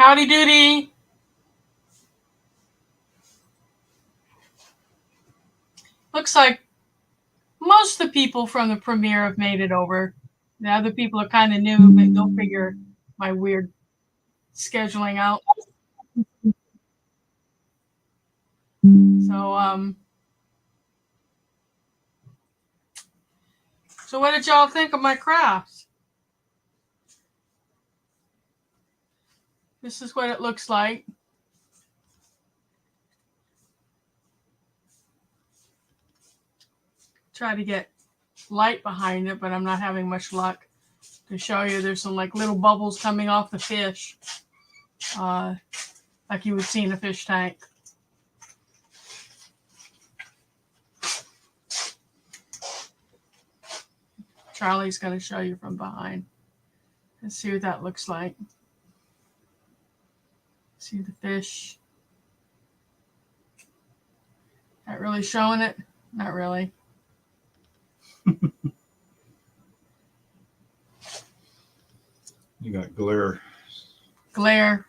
Howdy doody. Looks like most of the people from the premiere have made it over. The other people are kind of new, but they'll figure my weird scheduling out. So what did y'all think of my crafts? This is what it looks like. Try to get light behind it, but I'm not having much luck to show you. There's some like little bubbles coming off the fish, like you would see in a fish tank. Charlie's going to show you from behind. Let's see what that looks like. See the fish. Not really showing it? Not really. You got glare. Glare.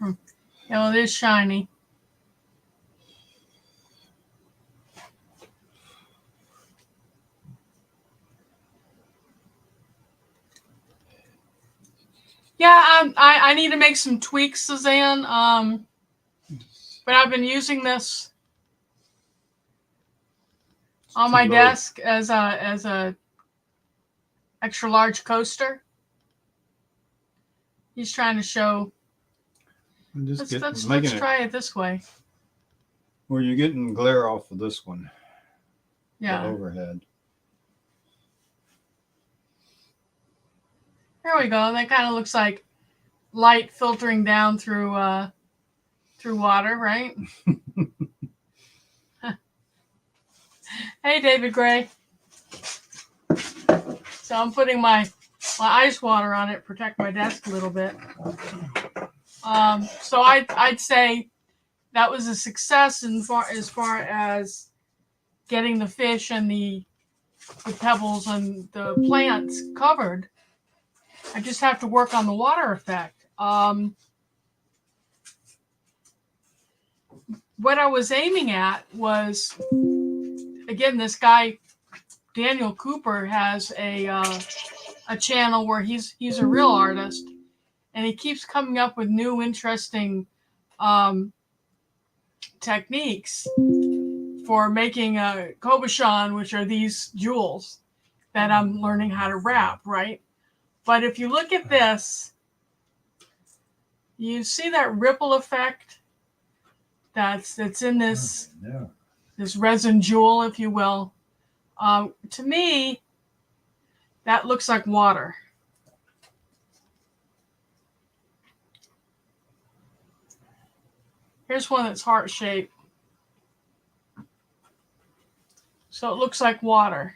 Oh, it is shiny. Yeah, I need to make some tweaks, Suzanne. But I've been using this on my desk as a extra large coaster. He's trying to show. Let's try it this way. Well, you're getting glare off of this one. Yeah. The overhead. There we go. That kind of looks like light filtering down through water, right? Hey, David Gray. So I'm putting my ice water on it, protect my desk a little bit. So I'd say that was a success as far as getting the fish and the pebbles and the plants covered. I just have to work on the water effect. What I was aiming at was, again, this guy Daniel Cooper has a channel where he's a real artist, and he keeps coming up with new interesting techniques for making a cabochon, which are these jewels that I'm learning how to wrap, right? But if you look at this, you see that ripple effect that's in this this resin jewel, if you will. To me, that looks like water. Here's one that's heart-shaped. So it looks like water.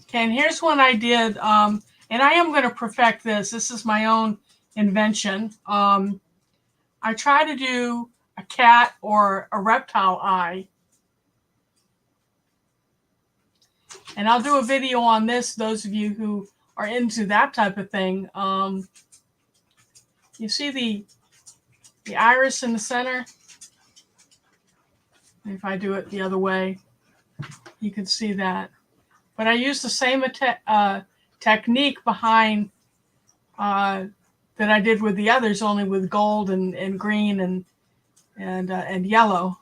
Okay, and here's one I did, and I am going to perfect this. This is my own invention. I try to do a cat or a reptile eye. And I'll do a video on this, those of you who are into that type of thing. You see the iris in the center? If I do it the other way, you can see that. But I use the same technique behind that I did with the others, only with gold and green and yellow.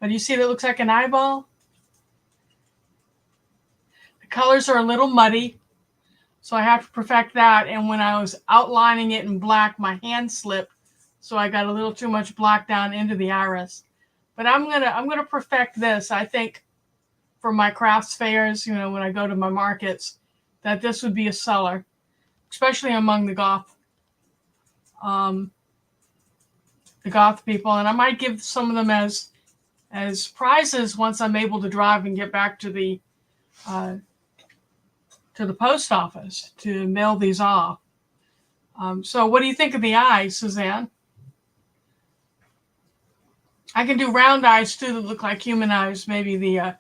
But you see, it looks like an eyeball. The colors are a little muddy, so I have to perfect that. And when I was outlining it in black, my hand slipped, so I got a little too much black down into the iris. But I'm gonna perfect this. I think for my crafts fairs, you know, when I go to my markets, that this would be a seller, especially among the goth people. And I might give some of them as prizes once I'm able to drive and get back to the post office to mail these off. So what do you think of the eyes, Suzanne? I can do round eyes too that look like human eyes, maybe the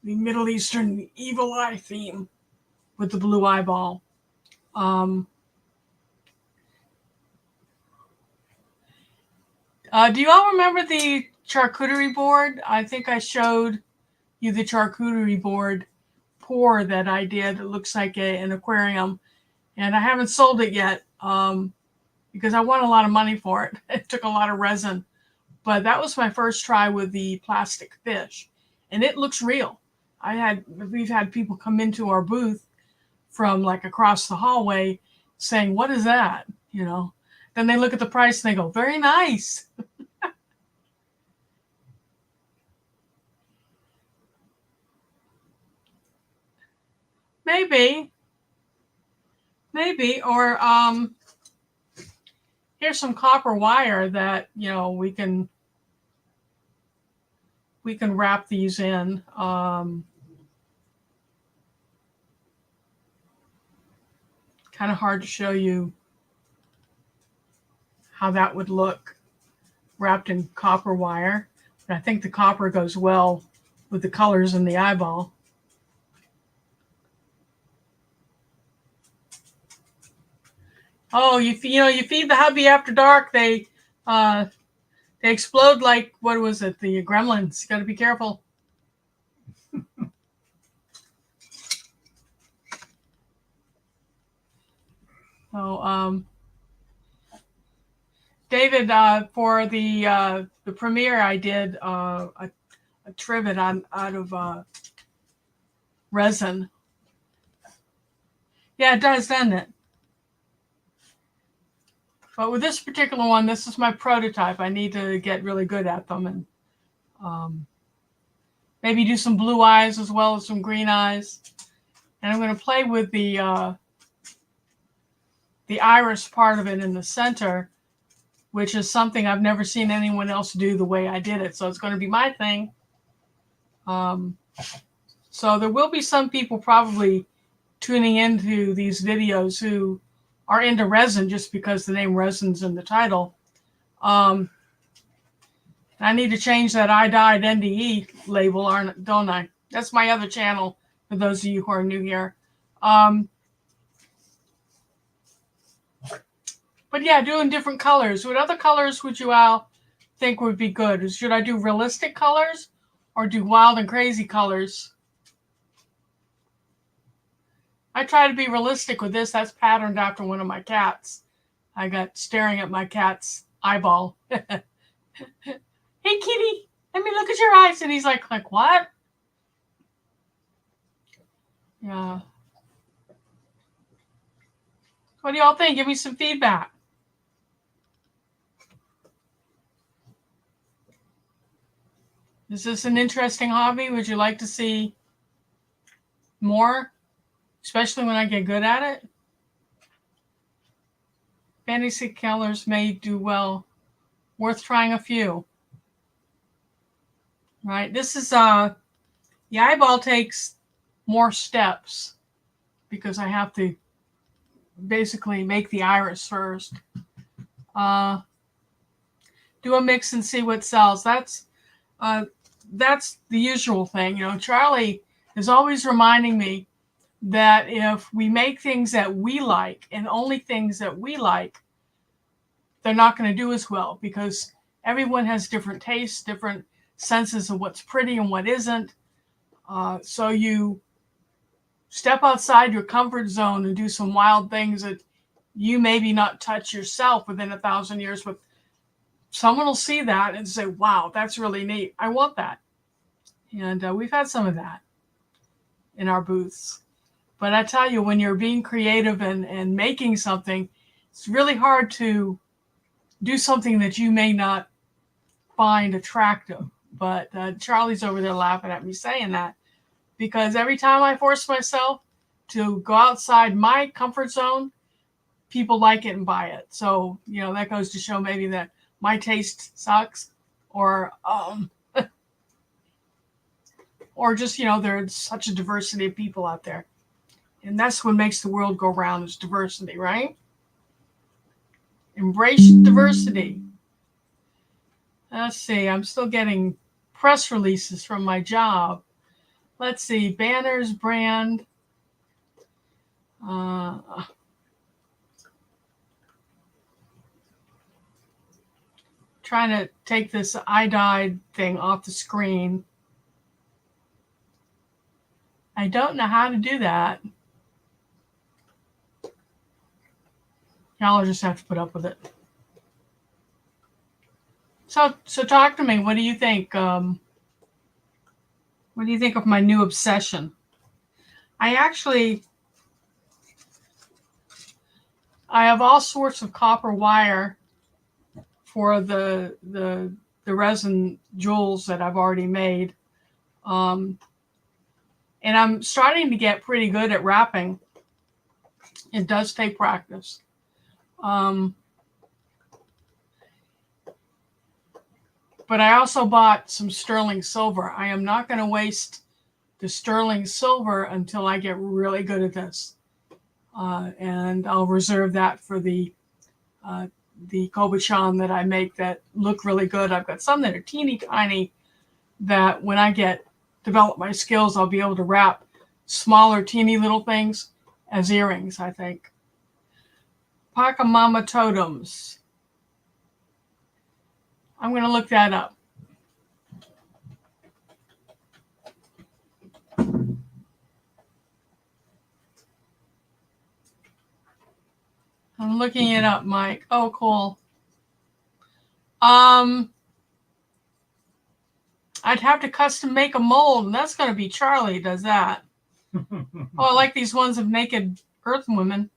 the Middle Eastern evil eye theme with the blue eyeball. Do you all remember the charcuterie board? I think I showed you the charcuterie board pour that I did. It looks like an aquarium, and I haven't sold it yet because I want a lot of money for it. It took a lot of resin, but that was my first try with the plastic fish, and it looks real. We've had people come into our booth from like across the hallway saying, "What is that?" You know. Then they look at the price and they go, "Very nice." Maybe, or here's some copper wire that we can wrap these in. Kind of hard to show you how that would look wrapped in copper wire, but I think the copper goes well with the colors in the eyeball. Oh, you feed the hubby after dark, they explode like, what was it, the gremlins. You got to be careful. So David, for the premiere, I did a trivet out of resin. Yeah, it does, doesn't it? But with this particular one, this is my prototype. I need to get really good at them and maybe do some blue eyes as well as some green eyes. And I'm going to play with the iris part of it in the center, which is something I've never seen anyone else do the way I did it. So it's going to be my thing. So there will be some people probably tuning into these videos who are into resin just because the name resin's in the title. I need to change that I died NDE label, don't I? That's my other channel for those of you who are new here. But yeah, doing different colors. What other colors would you all think would be good? Should I do realistic colors or do wild and crazy colors? I try to be realistic with this. That's patterned after one of my cats. I got staring at my cat's eyeball. Hey, kitty, let me look at your eyes. And he's like what? Yeah. What do y'all think? Give me some feedback. Is this an interesting hobby? Would you like to see more? Especially when I get good at it? Fantasy colors may do well. Worth trying a few. Right? This is the eyeball takes more steps because I have to basically make the iris first. Do a mix and see what sells. That's the usual thing. Charlie is always reminding me that if we make things that we like and only things that we like, they're not going to do as well because everyone has different tastes, different senses of what's pretty and what isn't. So you step outside your comfort zone and do some wild things that you maybe not touch yourself within 1,000 years, but someone will see that and say, wow, that's really neat. I want that. And we've had some of that in our booths. But I tell you, when you're being creative and making something, it's really hard to do something that you may not find attractive. But Charlie's over there laughing at me saying that because every time I force myself to go outside my comfort zone, people like it and buy it. So, that goes to show maybe that my taste sucks or or just, there's such a diversity of people out there. And that's what makes the world go round is diversity, right? Embrace diversity. Let's see, I'm still getting press releases from my job. Let's see, banners, brand. Trying to take this iodide thing off the screen. I don't know how to do that. Y'all just have to put up with it. So talk to me. What do you think? What do you think of my new obsession? I have all sorts of copper wire for the resin jewels that I've already made. And I'm starting to get pretty good at wrapping. It does take practice. But I also bought some sterling silver. I am not going to waste the sterling silver until I get really good at this. And I'll reserve that for the Kobuchan that I make that look really good. I've got some that are teeny tiny that when I develop my skills, I'll be able to wrap smaller, teeny little things as earrings, I think. Pachamama totems. I'm going to look that up. I'm looking it up, Mike. Oh, cool. I'd have to custom make a mold, and that's going to be Charlie does that. Oh, I like these ones of naked earth women.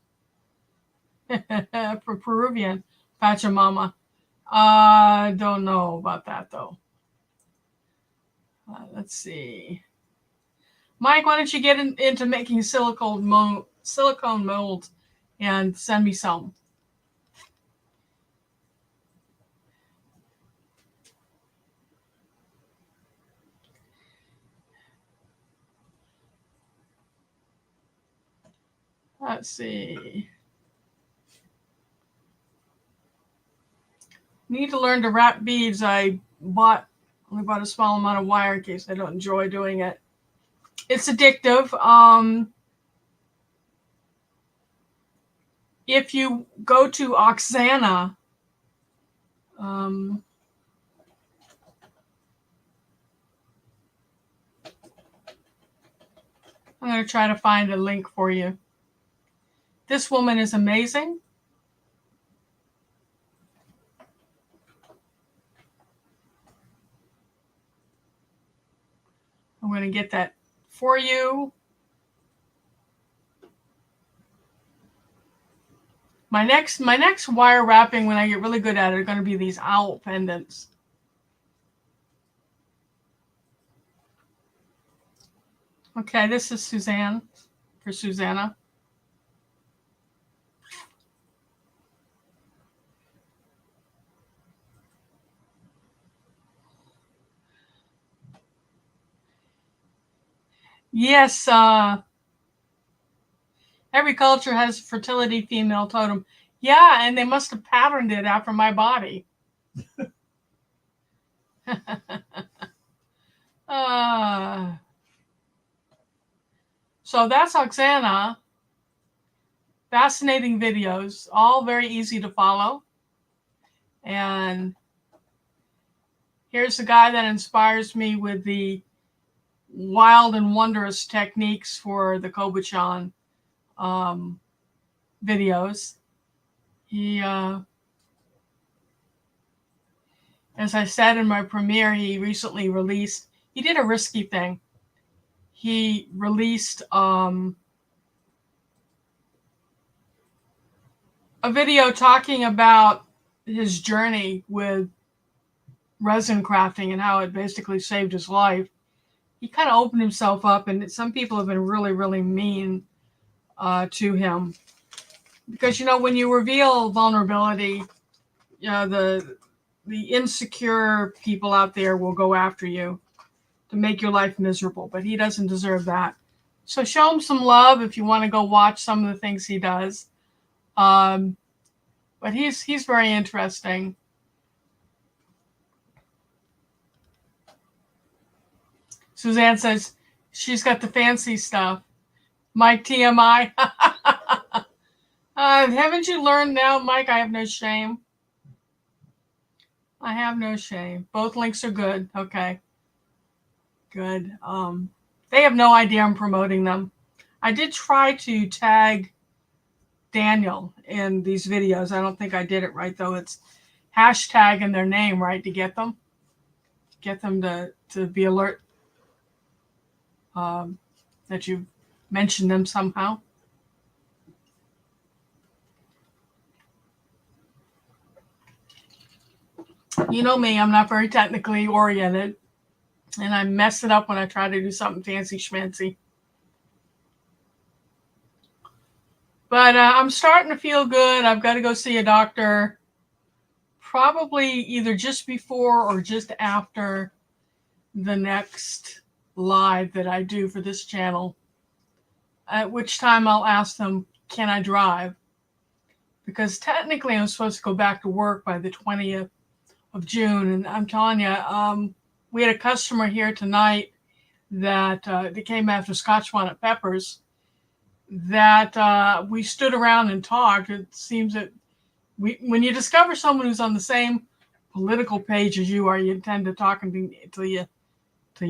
For Peruvian Pachamama. I don't know about that, though. Let's see. Mike, why don't you get into making silicone molds and send me some? Let's see. Need to learn to wrap beads. I only bought a small amount of wire in case I don't enjoy doing it. It's addictive. If you go to Oksana, I'm going to try to find a link for you. This woman is amazing. I'm going to get that for you. My next wire wrapping, when I get really good at it, are going to be these owl pendants. Okay, this is Suzanne for Susanna. Yes, every culture has a fertility female totem. Yeah, and they must have patterned it after my body. So that's Oksana. Fascinating videos, all very easy to follow. And here's the guy that inspires me with the wild and wondrous techniques for the Kobuchan videos. He, as I said in my premiere, he recently released, he did a risky thing. He released a video talking about his journey with resin crafting and how it basically saved his life. He kind of opened himself up, and some people have been really, really mean to him. Because, you know, when you reveal vulnerability, you know, the insecure people out there will go after you to make your life miserable, but he doesn't deserve that. So show him some love if you want to go watch some of the things he does. But he's very interesting. Suzanne says, She's got the fancy stuff. Mike TMI. Haven't you learned now, Mike? I have no shame. I have no shame. Both links are good. Okay. Good. They have no idea I'm promoting them. I did try to tag Daniel in these videos. I don't think I did it right, though. It's hashtag in their name, right, to get them to be alert that you mentioned them somehow. You know me, I'm not very technically oriented, and I mess it up when I try to do something fancy schmancy. But I'm starting to feel good. I've got to go see a doctor probably either just before or just after the next live that I do for this channel, at which time I'll ask them, can I drive? Because technically I'm supposed to go back to work by the 20th of June. And I'm telling you, we had a customer here tonight that they came after Scotch bonnet peppers that we stood around and talked. It seems that when you discover someone who's on the same political page as you are, you tend to talk until you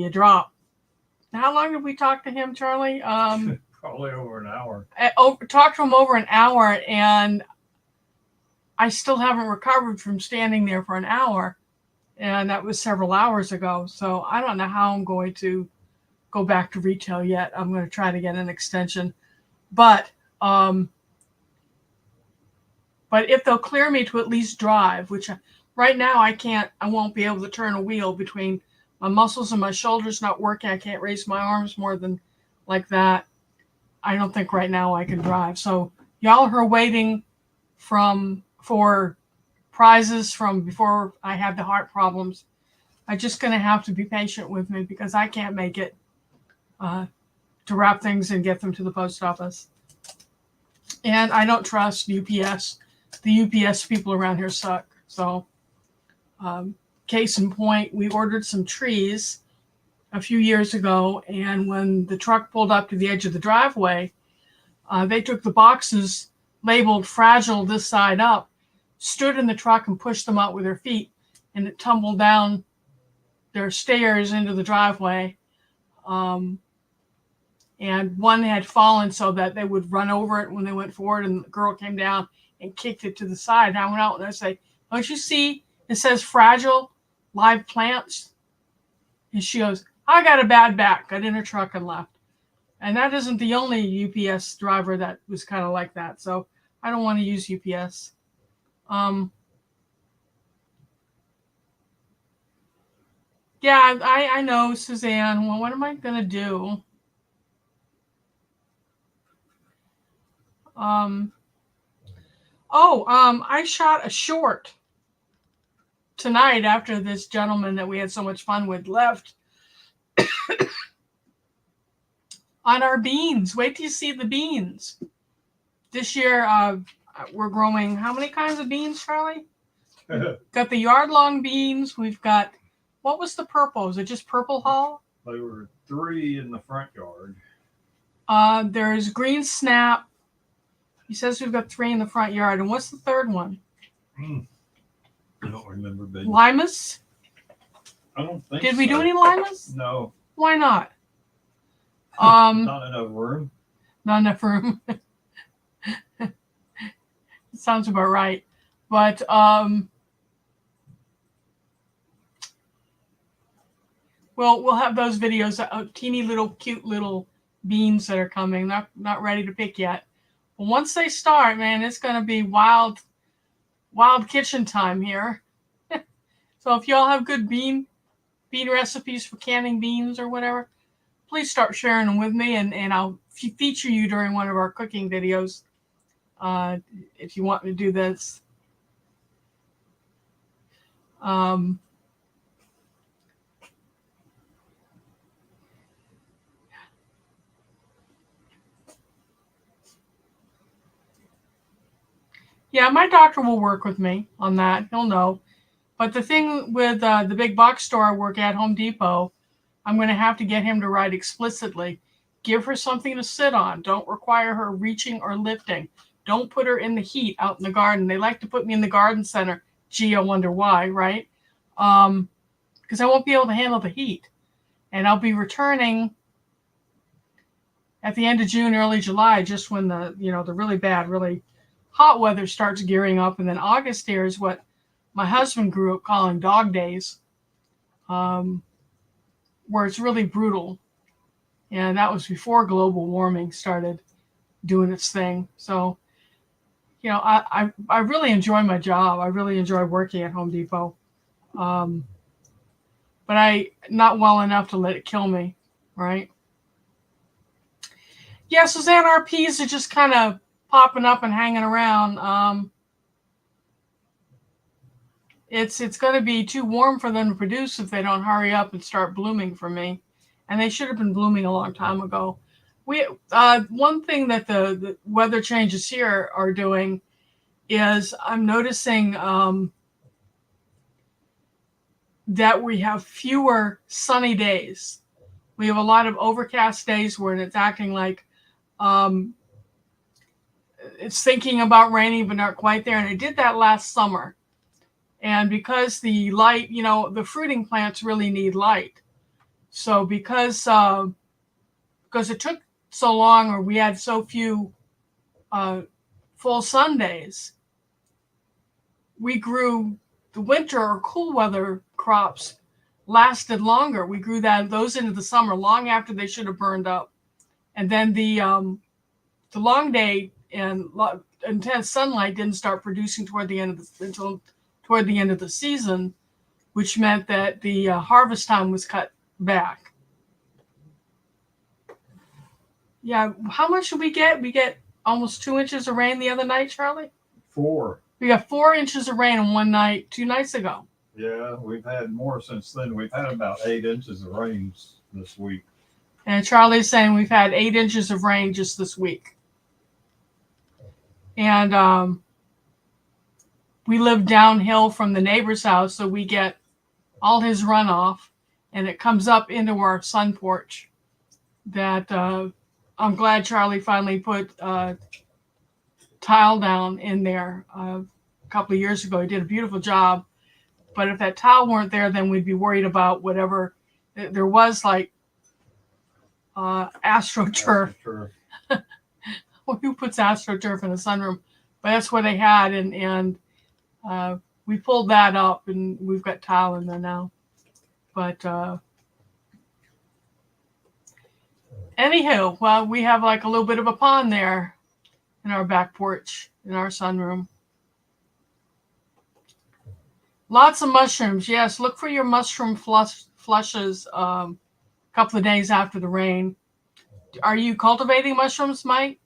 drop. How long did we talk to him, Charlie? Probably over an hour. Talked to him over an hour, and I still haven't recovered from standing there for an hour, and that was several hours ago. So I don't know how I'm going to go back to retail yet. I'm going to try to get an extension, but if they'll clear me to at least drive, which right now I can't, I won't be able to turn a wheel between my muscles and my shoulders not working. I can't raise my arms more than like that. I don't think right now I can drive. So y'all who are waiting for prizes from before I had the heart problems, I'm just going to have to be patient with me because I can't make it to wrap things and get them to the post office. And I don't trust UPS. The UPS people around here suck. So case in point, we ordered some trees a few years ago, and when the truck pulled up to the edge of the driveway, they took the boxes labeled fragile this side up, stood in the truck and pushed them out with their feet, and it tumbled down their stairs into the driveway. And one had fallen so that they would run over it when they went forward, and the girl came down and kicked it to the side. And I went out and I say, don't you see it says fragile live plants? And she goes, I got a bad back. Got in her truck and left. And that isn't the only UPS driver that was kind of like that. So I don't want to use UPS. Yeah, I know, Suzanne. Well, what am I going to do? I shot a short tonight after this gentleman that we had so much fun with left on our beans. Wait till you see the beans. This year, we're growing how many kinds of beans, Charlie? Got the yard-long beans. We've got, what was the purple? Is it just purple hull? There were 3 in the front yard. There's green snap. He says we've got 3 in the front yard. And what's the third one? I don't remember, baby. Limas? I don't think Did we do any limas? No. Why not? Not enough room. Not enough room. Sounds about right. But we'll have those videos, teeny little cute little beans that are coming. Not ready to pick yet. But once they start, man, it's going to be wild kitchen time here. So if y'all have good bean recipes for canning beans or whatever, please start sharing them with me, and I'll feature you during one of our cooking videos if you want me to do this. Yeah, my doctor will work with me on that. He'll know. But the thing with the big box store I work at, Home Depot, I'm going to have to get him to write explicitly. Give her something to sit on. Don't require her reaching or lifting. Don't put her in the heat out in the garden. They like to put me in the garden center. Gee, I wonder why, right? Because I won't be able to handle the heat. And I'll be returning at the end of June, early July, just when the really bad, really hot weather starts gearing up. And then August here is what my husband grew up calling dog days, where it's really brutal. And that was before global warming started doing its thing. So, I really enjoy my job. I really enjoy working at Home Depot. But I not well enough to let it kill me, right? Yeah, Suzanne, our peas are just kind of popping up and hanging around. It's going to be too warm for them to produce if they don't hurry up and start blooming for me. And they should have been blooming a long time ago. One thing that the weather changes here are doing is I'm noticing that we have fewer sunny days. We have a lot of overcast days where it's acting like it's thinking about raining but not quite there. And it did that last summer. And because the light, the fruiting plants really need light. So because it took so long, or we had so few full sun days, we grew the winter or cool weather crops lasted longer. We grew those into the summer long after they should have burned up. And then the long day and intense sunlight didn't start producing until toward the end of the season, which meant that the harvest time was cut back. Yeah, how much did we get? We get almost 2 inches of rain the other night, Charlie? 4. We got 4 inches of rain in one night 2 nights ago. Yeah, we've had more since then. We've had about 8 inches of rain this week. And Charlie's saying we've had 8 inches of rain just this week. And we live downhill from the neighbor's house, so we get all his runoff, and it comes up into our sun porch. That I'm glad Charlie finally put tile down in there a couple of years ago. He did a beautiful job. But if that tile weren't there, then we'd be worried about whatever. There was like AstroTurf. Well, who puts AstroTurf in a sunroom? But that's what they had, and we pulled that up, and we've got tile in there now. But anywho, well, we have like a little bit of a pond there in our back porch, in our sunroom. Lots of mushrooms. Yes, look for your mushroom flushes a couple of days after the rain. Are you cultivating mushrooms, Mike?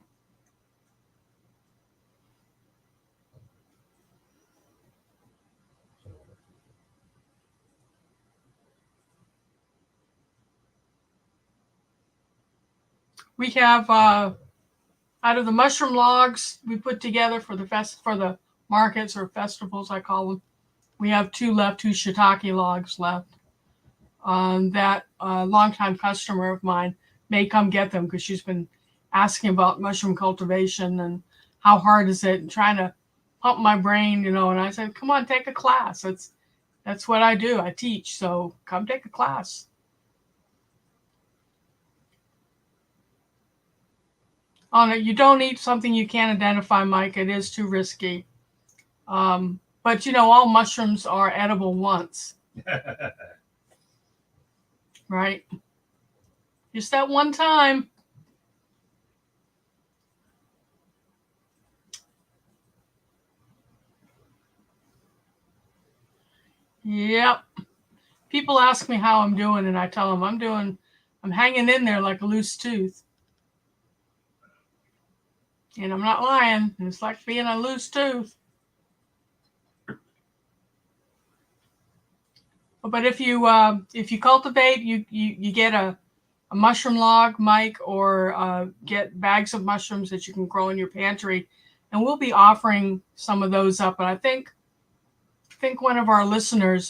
We have out of the mushroom logs we put together for the markets or festivals, I call them. We have 2 left, 2 shiitake logs left. That longtime customer of mine may come get them because she's been asking about mushroom cultivation and how hard is it, and trying to pump my brain, And I said, come on, take a class. That's what I do. I teach. So come take a class. Oh, no, you don't eat something you can't identify, Mike. It is too risky. But all mushrooms are edible once. Right? Just that one time. Yep. People ask me how I'm doing, and I tell them I'm hanging in there like a loose tooth. And I'm not lying. It's like being a loose tooth. But if you cultivate, you get a mushroom log, Mike, or get bags of mushrooms that you can grow in your pantry, and we'll be offering some of those up. And I think one of our listeners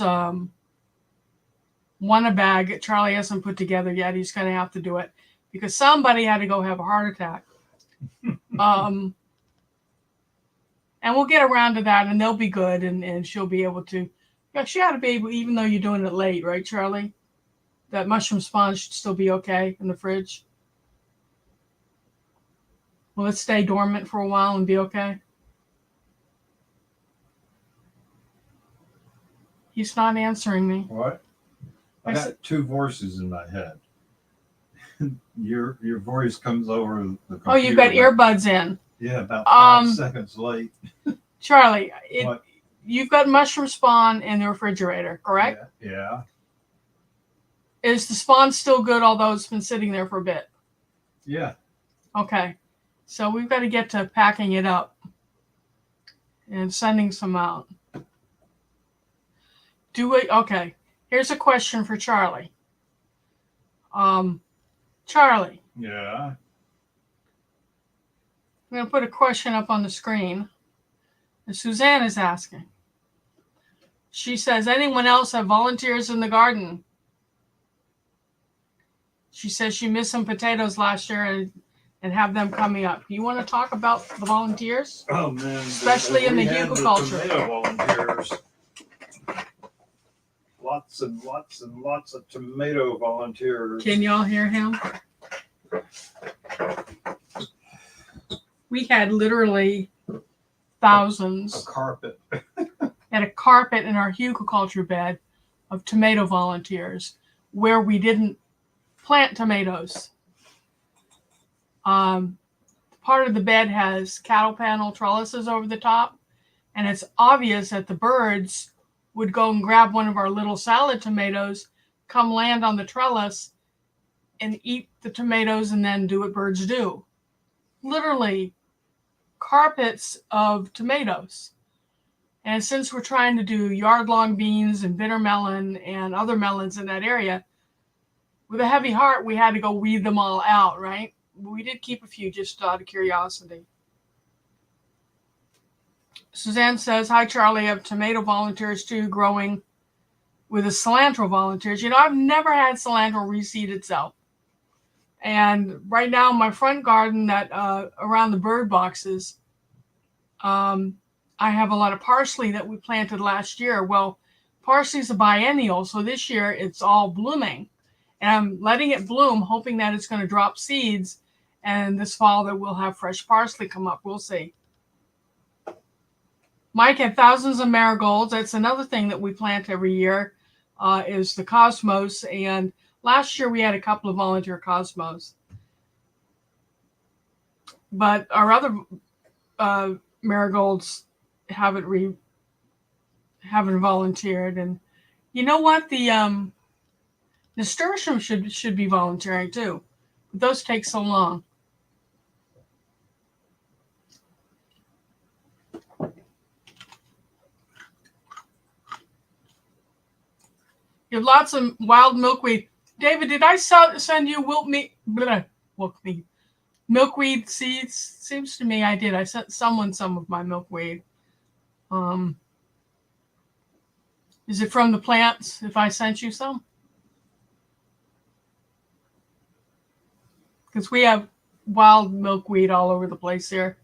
won a bag. Charlie hasn't put together yet. He's going to have to do it because somebody had to go have a heart attack. And we'll get around to that, and they'll be good, and she'll be able to. Yeah, she ought to be able, even though you're doing it late, right, Charlie? That mushroom spawn should still be okay in the fridge. Will it stay dormant for a while and be okay? He's not answering me. What? I got two voices in my head. Your voice comes over the computer. Oh, you got earbuds in. Yeah, about 5 seconds late. Charlie, you've got mushroom spawn in the refrigerator, correct? Yeah. Is the spawn still good, although it's been sitting there for a bit? Yeah. Okay. So we've got to get to packing it up and sending some out. Okay. Here's a question for Charlie. Charlie. Yeah. I'm going to put a question up on the screen. And Suzanne is asking. She says, anyone else have volunteers in the garden? She says she missed some potatoes last year and have them coming up. You want to talk about the volunteers? Oh, man. Especially in the hugelkultur. Tomato volunteers. Lots and lots and lots of tomato volunteers. Can y'all hear him? We had literally thousands. A carpet. And a carpet in our hugelkultur bed of tomato volunteers where we didn't plant tomatoes. Part of the bed has cattle panel trellises over the top, and it's obvious that the birds would go and grab one of our little salad tomatoes, come land on the trellis, and eat the tomatoes and then do what birds do. Literally carpets of tomatoes. And since we're trying to do yard-long beans and bitter melon and other melons in that area, with a heavy heart, we had to go weed them all out, right? We did keep a few just out of curiosity. Suzanne says, hi, Charlie. I have tomato volunteers too, growing with the cilantro volunteers. You know, I've never had cilantro reseed itself. And right now, my front garden that around the bird boxes, I have a lot of parsley that we planted last year. Well, parsley is a biennial, so this year it's all blooming. And I'm letting it bloom, hoping that it's going to drop seeds. And this fall that we'll have fresh parsley come up. We'll see. Mike had thousands of marigolds. That's another thing that we plant every year is the cosmos. And last year we had a couple of volunteer cosmos. But our other marigolds haven't volunteered. And you know what? The nasturtium should be volunteering too. But those take so long. You have lots of wild milkweed. David, did I send you milkweed seeds? Seems to me I did. I sent someone some of my milkweed. Is it from the plants if I sent you some? Because we have wild milkweed all over the place here.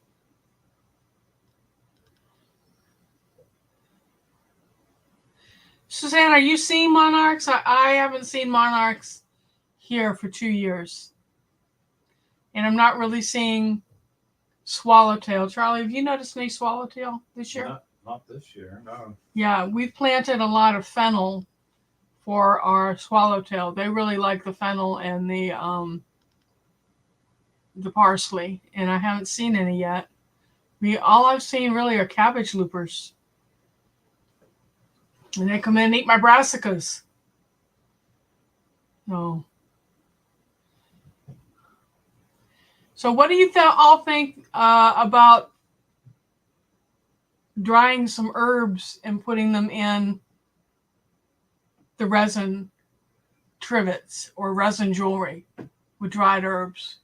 Suzanne, are you seeing monarchs? I haven't seen monarchs here for 2 years. And I'm not really seeing swallowtail. Charlie, have you noticed any swallowtail this year? Not this year, no. Yeah, we've planted a lot of fennel for our swallowtail. They really like the fennel and the parsley, and I haven't seen any yet. All I've seen really are cabbage loopers. And they come in and eat my brassicas. No. So what do you all think about drying some herbs and putting them in the resin trivets or resin jewelry with dried herbs?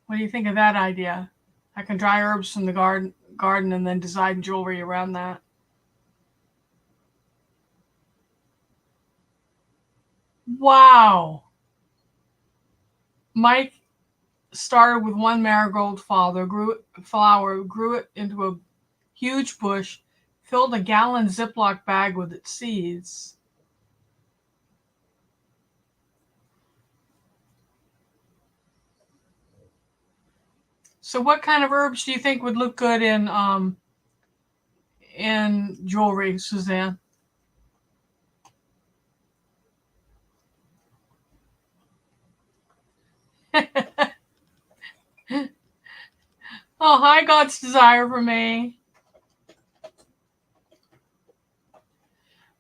What do you think of that idea? I can dry herbs from the garden and then design jewelry around that. Wow. Mike started with one marigold flower, grew it into a huge bush, filled a gallon Ziploc bag with its seeds. So what kind of herbs do you think would look good in jewelry, Suzanne? Oh, hi, God's desire for me.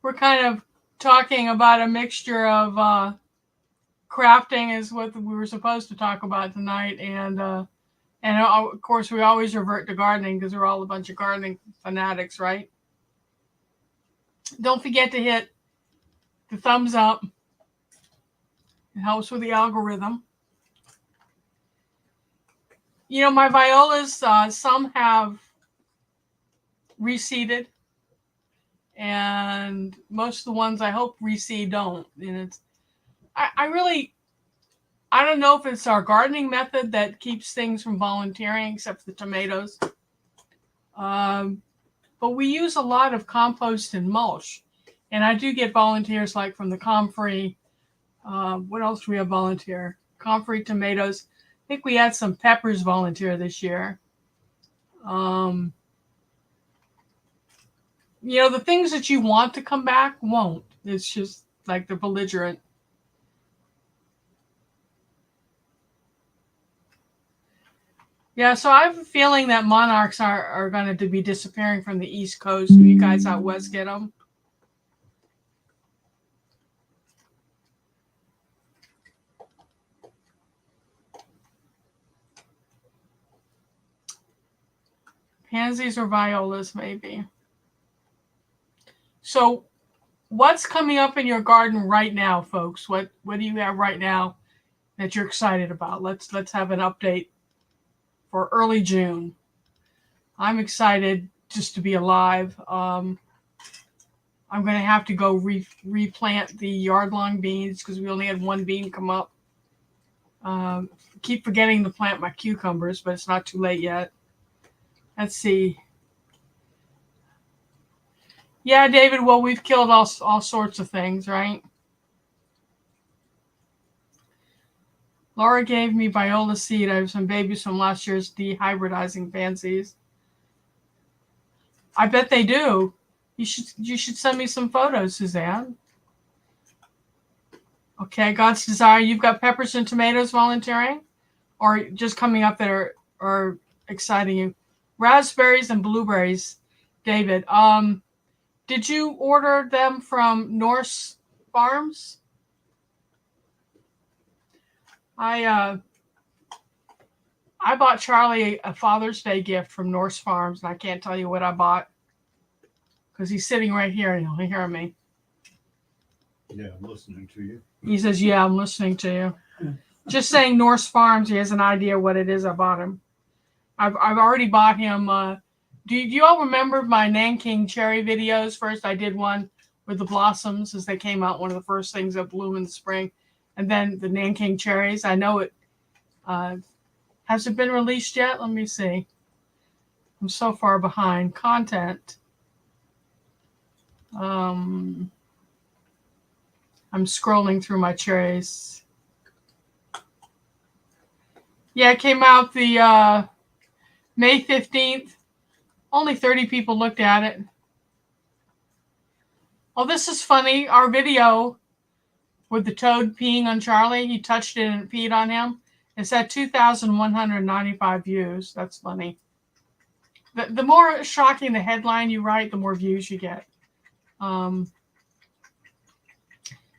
We're kind of talking about a mixture of crafting is what we were supposed to talk about tonight, and of course we always revert to gardening because we're all a bunch of gardening fanatics, right? Don't forget to hit the thumbs up. It helps with the algorithm. You know, my violas, some have reseeded, and most of the ones I hope reseed don't. And I don't know if it's our gardening method that keeps things from volunteering, except for the tomatoes. But we use a lot of compost and mulch. And I do get volunteers like from the Comfrey. What else do we have volunteer? Comfrey tomatoes. I think we had some peppers volunteer this year. You know, the things that you want to come back won't. It's just like they're belligerent. Yeah, so I have a feeling that monarchs are going to be disappearing from the East Coast. You guys out west get them? Pansies or violas, maybe. So what's coming up in your garden right now, folks? What do you have right now that you're excited about? Let's have an update for early June. I'm excited just to be alive. I'm going to have to go replant the yard-long beans because we only had one bean come up. Keep forgetting to plant my cucumbers, but it's not too late yet. Let's see. Yeah, David, well, we've killed all sorts of things, right? Laura gave me viola seed. I have some babies from last year's dehybridizing pansies. I bet they do. You should send me some photos, Suzanne. Okay, God's desire. You've got peppers and tomatoes volunteering, or just coming up that are exciting you. Raspberries and blueberries, David. Did you order them from Norse Farms? I bought Charlie a Father's Day gift from Norse Farms, and I can't tell you what I bought because he's sitting right here and he'll hear me. Yeah, I'm listening to you. He says, yeah, I'm listening to you. Just saying Norse Farms, he has an idea what it is I bought him. I've already bought him. Do you all remember my Nanking cherry videos? First, I did one with the blossoms as they came out, one of the first things that bloom in the spring. And then the Nanking cherries. I know it. Has it been released yet? Let me see. I'm so far behind. Content. I'm scrolling through my cherries. Yeah, it came out the May 15th. Only 30 people looked at it. Oh, this is funny. Our video with the toad peeing on Charlie, he touched it and it peed on him. It's at 2,195 views. That's funny. The more shocking the headline you write, the more views you get.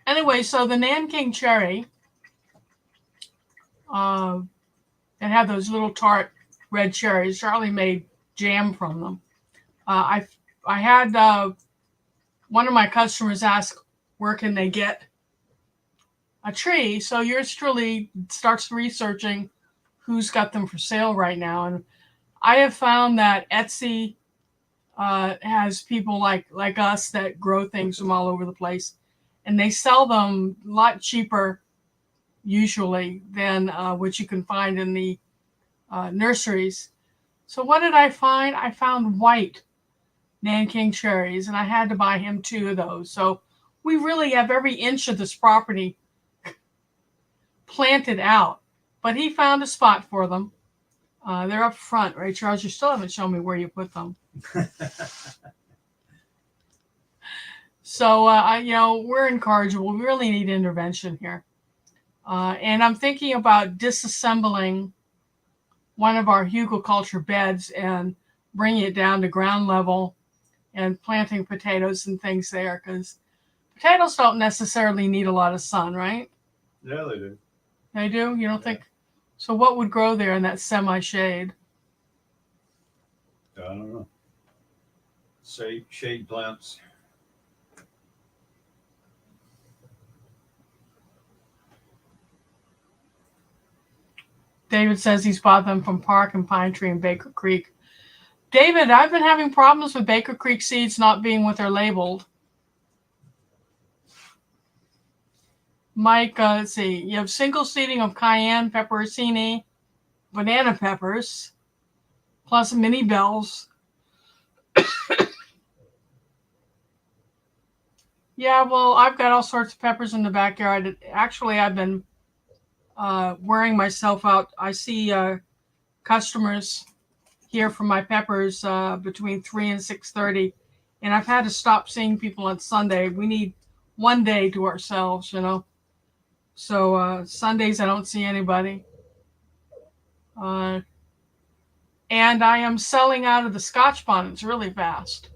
Anyway, so the Nanking cherry, it had those little tart red cherries. Charlie made jam from them. I had one of my customers ask, where can they get a tree? So yours truly starts researching who's got them for sale right now. And I have found that Etsy has people like us that grow things from all over the place. and they sell them a lot cheaper usually than what you can find in the nurseries. So what did I find? I found white Nanking cherries, and I had to buy him 2 of those. So we really have every inch of this property planted out, but he found a spot for them. They're up front, right, Charles? You still haven't shown me where you put them. So, we're incorrigible. We really need intervention here. And I'm thinking about disassembling one of our hugelkultur beds and bringing it down to ground level and planting potatoes and things there, because potatoes don't necessarily need a lot of sun, right? Yeah, they do. They do? You don't think? So what would grow there in that semi-shade? I don't know. Shade plants. David says he's bought them from Park and Pine Tree and Baker Creek. David, I've been having problems with Baker Creek seeds not being what they're labeled. Mike, let's see. You have single seeding of cayenne, pepperoncini, banana peppers, plus mini bells. Yeah, well, I've got all sorts of peppers in the backyard. Actually, I've been wearing myself out. I see customers here for my peppers between 3 and 6:30, and I've had to stop seeing people on Sunday. We need one day to ourselves, So Sundays I don't see anybody. And I am selling out of the Scotch bonnets really fast.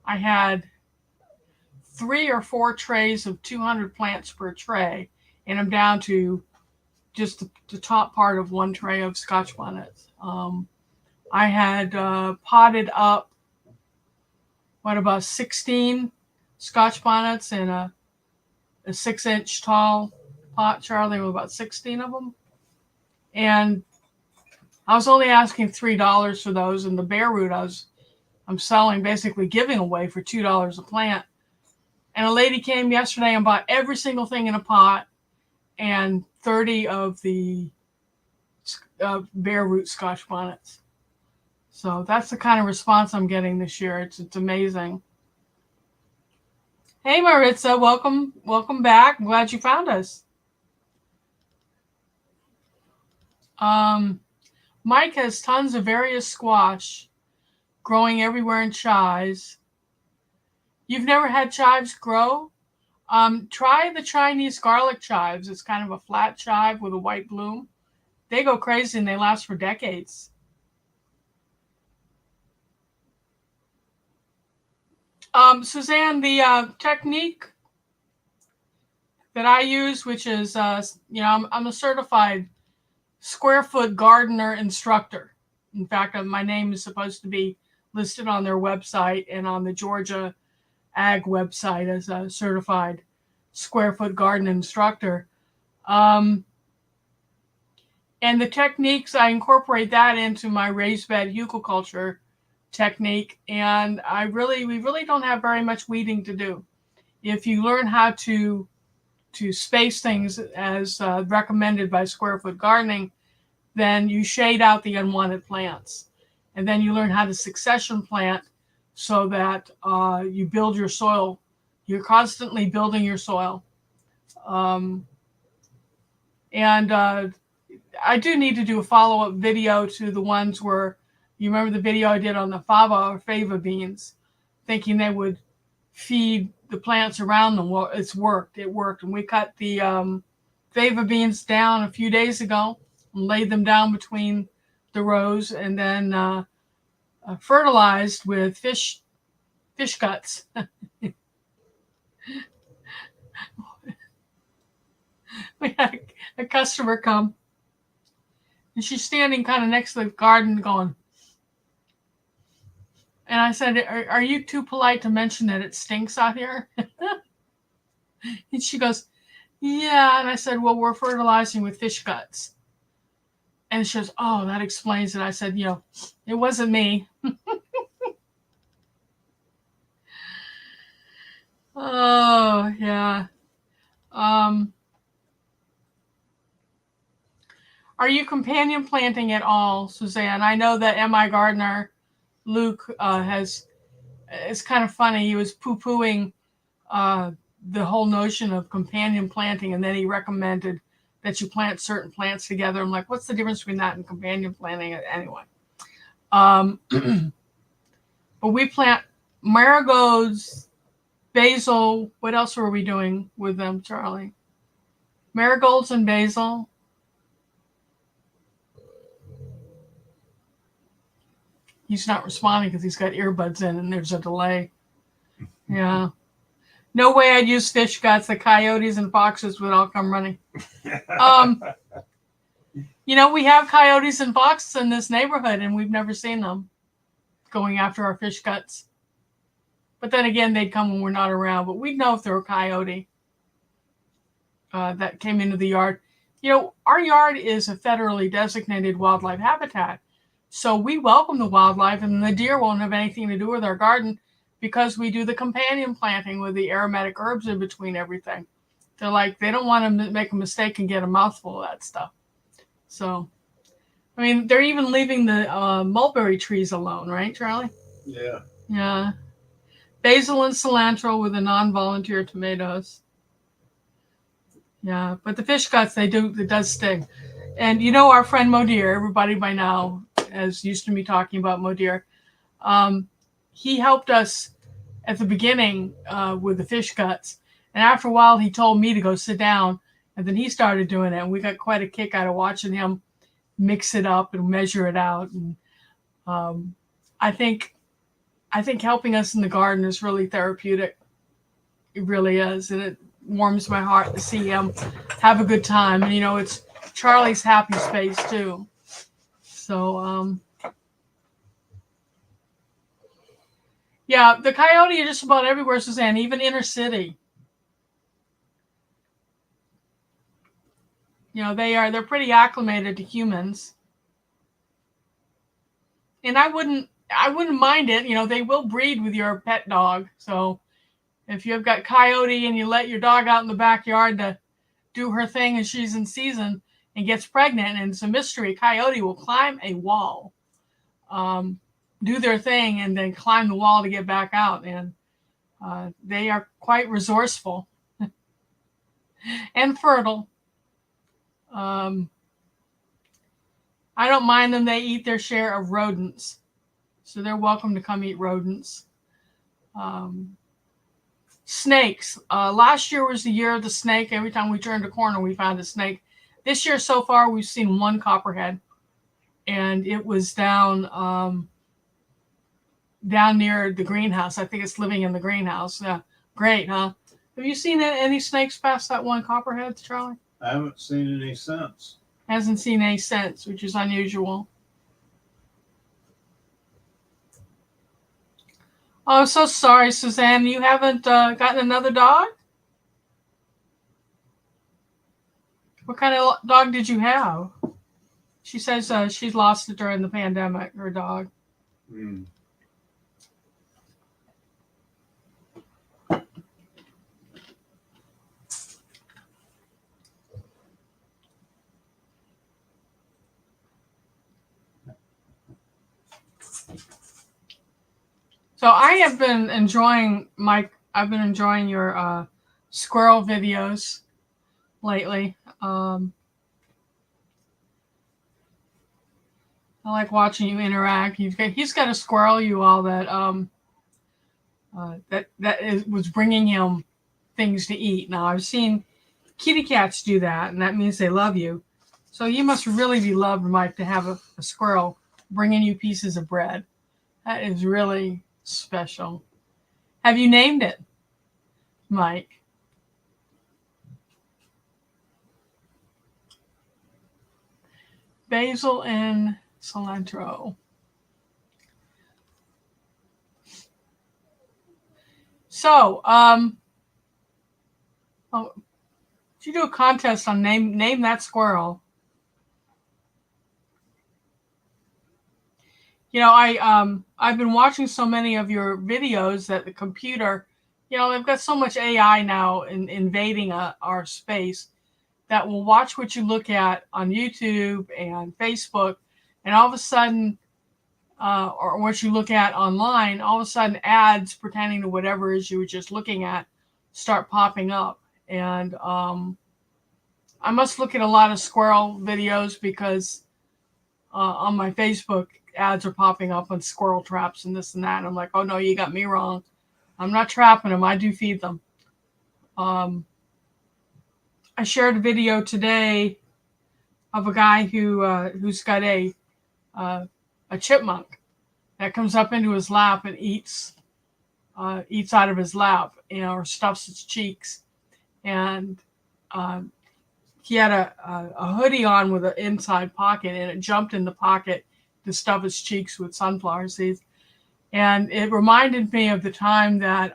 I had 3 or 4 trays of 200 plants per tray, and I'm down to just the top part of 1 tray of Scotch bonnets. I had potted up, about 16 Scotch bonnets in a 6-inch tall pot, Charlie, with about 16 of them. And I was only asking $3 for those, and the bare root I'm selling, basically giving away for $2 a plant. And a lady came yesterday and bought every single thing in a pot and 30 of the bare root Scotch bonnets. So that's the kind of response I'm getting this year. It's amazing. Hey, Maritza, welcome back. I'm glad you found us. Mike has tons of various squash growing everywhere in chives. You've never had chives grow? Try the Chinese garlic chives. It's kind of a flat chive with a white bloom. They go crazy and they last for decades. Suzanne, the technique that I use, which is, I'm a certified square foot gardener instructor. In fact, my name is supposed to be listed on their website and on the Georgia Ag website as a certified square foot garden instructor. And the techniques, I incorporate that into my raised bed hugelkultur technique. And we really don't have very much weeding to do. If you learn how to space things as recommended by square foot gardening, then you shade out the unwanted plants. And then you learn how to succession plant so that you build your soil. You're constantly building your soil. I do need to do a follow-up video to the ones where, you remember the video I did on the fava beans, thinking they would feed the plants around them. Well, it worked. And we cut the fava beans down a few days ago and laid them down between the rows, and then fertilized with fish guts. We had a customer come, and she's standing kind of next to the garden going, and I said, are you too polite to mention that it stinks out here? And she goes, yeah. And I said, well, we're fertilizing with fish guts. And she goes, oh, that explains it. I said, it wasn't me. Oh, yeah. Um, are you companion planting at all, Suzanne? I know that MI Gardener Luke has. It's kind of funny. He was poo-pooing the whole notion of companion planting, and then he recommended that you plant certain plants together. I'm like, what's the difference between that and companion planting? Anyway, but we plant marigolds, basil. What else were we doing with them, Charlie? Marigolds and basil. He's not responding because he's got earbuds in and there's a delay. Yeah. No way I'd use fish guts. The coyotes and foxes would all come running. We have coyotes and foxes in this neighborhood and we've never seen them going after our fish guts. But then again, they'd come when we're not around. But we'd know if there were a coyote that came into the yard. Our yard is a federally designated wildlife habitat. So we welcome the wildlife, and the deer won't have anything to do with our garden because we do the companion planting with the aromatic herbs in between everything. They don't want to make a mistake and get a mouthful of that stuff. So, they're even leaving the mulberry trees alone, right, Charlie? Yeah. Yeah. Basil and cilantro with the non-volunteer tomatoes. Yeah, but the fish guts, it does sting. And our friend Modir, everybody by now is used to me talking about Modir. He helped us at the beginning with the fish guts. And after a while, he told me to go sit down. And then he started doing it. And we got quite a kick out of watching him mix it up and measure it out. And I think helping us in the garden is really therapeutic. It really is. And it warms my heart to see him have a good time. And, it's Charlie's happy space, too. So, yeah, the coyote are just about everywhere, Suzanne, even inner city. They're pretty acclimated to humans. And I wouldn't mind it. They will breed with your pet dog. So if you've got coyote and you let your dog out in the backyard to do her thing and she's in season and gets pregnant and it's a mystery, coyote will climb a wall, do their thing, and then climb the wall to get back out. And they are quite resourceful and fertile. I don't mind them. They eat their share of rodents. So they're welcome to come eat rodents. Snakes. Last year was the year of the snake. Every time we turned a corner, we found a snake. This year so far, we've seen one copperhead. And it was down near the greenhouse. I think it's living in the greenhouse. Yeah, great, huh? Have you seen any snakes past that one copperhead, Charlie? I haven't seen any since. Hasn't seen any since, which is unusual. Oh, I'm so sorry, Suzanne. You haven't gotten another dog? What kind of dog did you have? She says she's lost it during the pandemic, her dog. Mm. So I have been enjoying your squirrel videos lately. I like watching you interact. He's got a squirrel you all that was bringing him things to eat. Now I've seen kitty cats do that, and that means they love you. So you must really be loved, Mike, to have a squirrel bringing you pieces of bread. That is really special. Have you named it, Mike? Basil and cilantro. So, you do a contest on name that squirrel. I've been watching so many of your videos that the computer, they've got so much AI now invading our space that will watch what you look at on YouTube and Facebook, and all of a sudden, or what you look at online, all of a sudden ads pertaining to whatever it is you were just looking at start popping up. And I must look at a lot of squirrel videos because on my Facebook, ads are popping up on squirrel traps and this and that. And I'm like, oh no, you got me wrong. I'm not trapping them. I do feed them. I shared a video today of a guy who's got a chipmunk that comes up into his lap and eats out of his lap, or stuffs its cheeks. And he had a hoodie on with an inside pocket, and it jumped in the pocket to stuff his cheeks with sunflower seeds. And it reminded me of the time that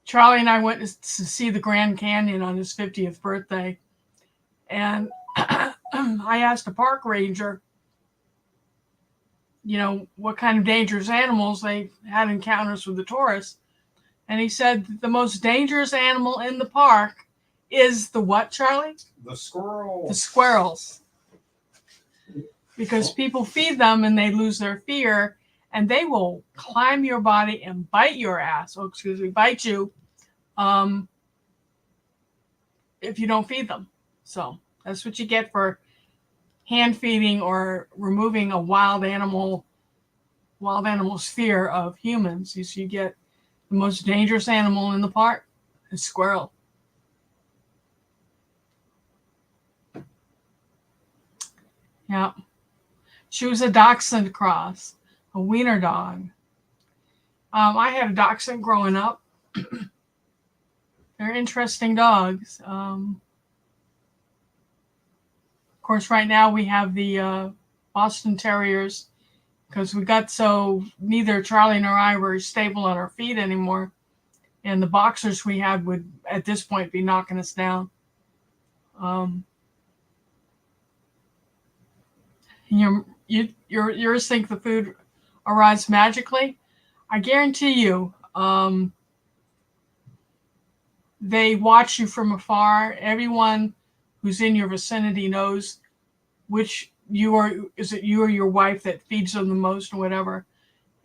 Charlie and I went to see the Grand Canyon on his 50th birthday. And I asked a park ranger, what kind of dangerous animals they had encounters with the tourists. And he said the most dangerous animal in the park is the what, Charlie? The squirrels. The squirrels. Because people feed them and they lose their fear, and they will climb your body and bite your ass. Oh, excuse me, bite you if you don't feed them. So that's what you get for hand feeding or removing a wild animal's fear of humans. You get the most dangerous animal in the park, a squirrel. Yeah. She was a dachshund cross, a wiener dog. I had a dachshund growing up. They're interesting dogs. Of course, right now we have the Boston Terriers, because we got so neither Charlie nor I were stable on our feet anymore. And the boxers we had would, at this point, be knocking us down. Yours think the food arrives magically? I guarantee you, they watch you from afar. Everyone who's in your vicinity knows which is it you or your wife that feeds them the most or whatever.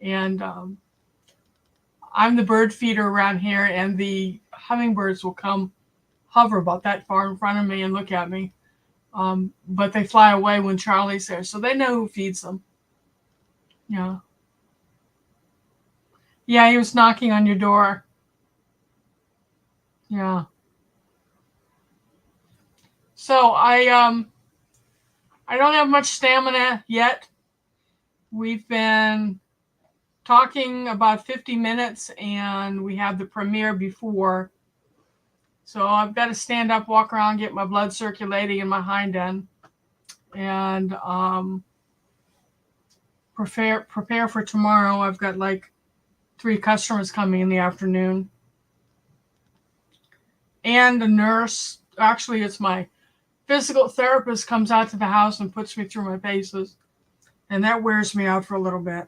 And I'm the bird feeder around here, and the hummingbirds will come hover about that far in front of me and look at me. But they fly away when Charlie's there, so they know who feeds them. Yeah. Yeah, he was knocking on your door. Yeah. So I don't have much stamina yet. We've been talking about 50 minutes, and we have the premiere before. So I've got to stand up, walk around, get my blood circulating in my hind end, and prepare for tomorrow. I've got like 3 customers coming in the afternoon, and a nurse. Actually, it's my physical therapist comes out to the house and puts me through my paces, and that wears me out for a little bit.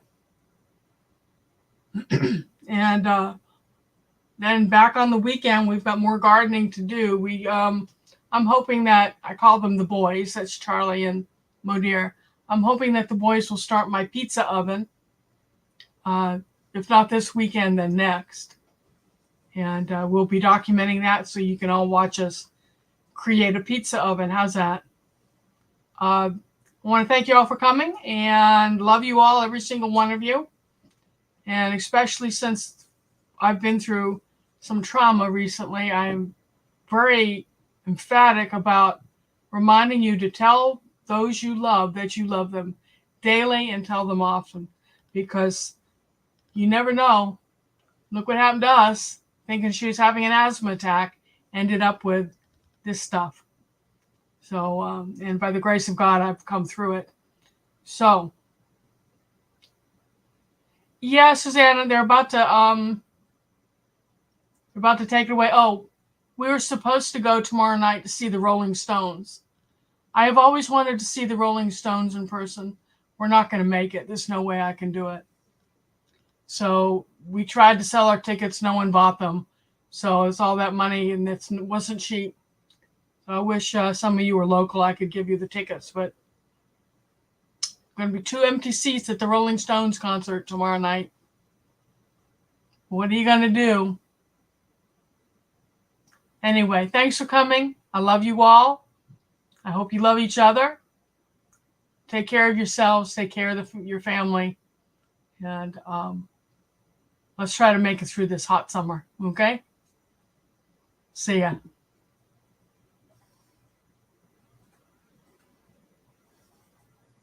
And then back on the weekend, we've got more gardening to do. I'm hoping that, I call them the boys, that's Charlie and Modir. I'm hoping that the boys will start my pizza oven. If not this weekend, then next. And we'll be documenting that so you can all watch us create a pizza oven. How's that? I want to thank you all for coming, and love you all, every single one of you. And especially since I've been through some trauma recently, I'm very emphatic about reminding you to tell those you love that you love them daily, and tell them often, because you never know. Look what happened to us, thinking she was having an asthma attack, ended up with this stuff. So, and by the grace of God, I've come through it. So, yeah, Susanna, they're about to take it away. Oh, we were supposed to go tomorrow night to see the Rolling Stones. I have always wanted to see the Rolling Stones in person. We're not going to make it. There's no way I can do it. So we tried to sell our tickets. No one bought them. So it's all that money, and it wasn't cheap. So I wish some of you were local. I could give you the tickets, but going to be 2 empty seats at the Rolling Stones concert tomorrow night. What are you going to do? Anyway, thanks for coming. I love you all. I hope you love each other. Take care of yourselves. Take care of your family. And let's try to make it through this hot summer. Okay? See ya.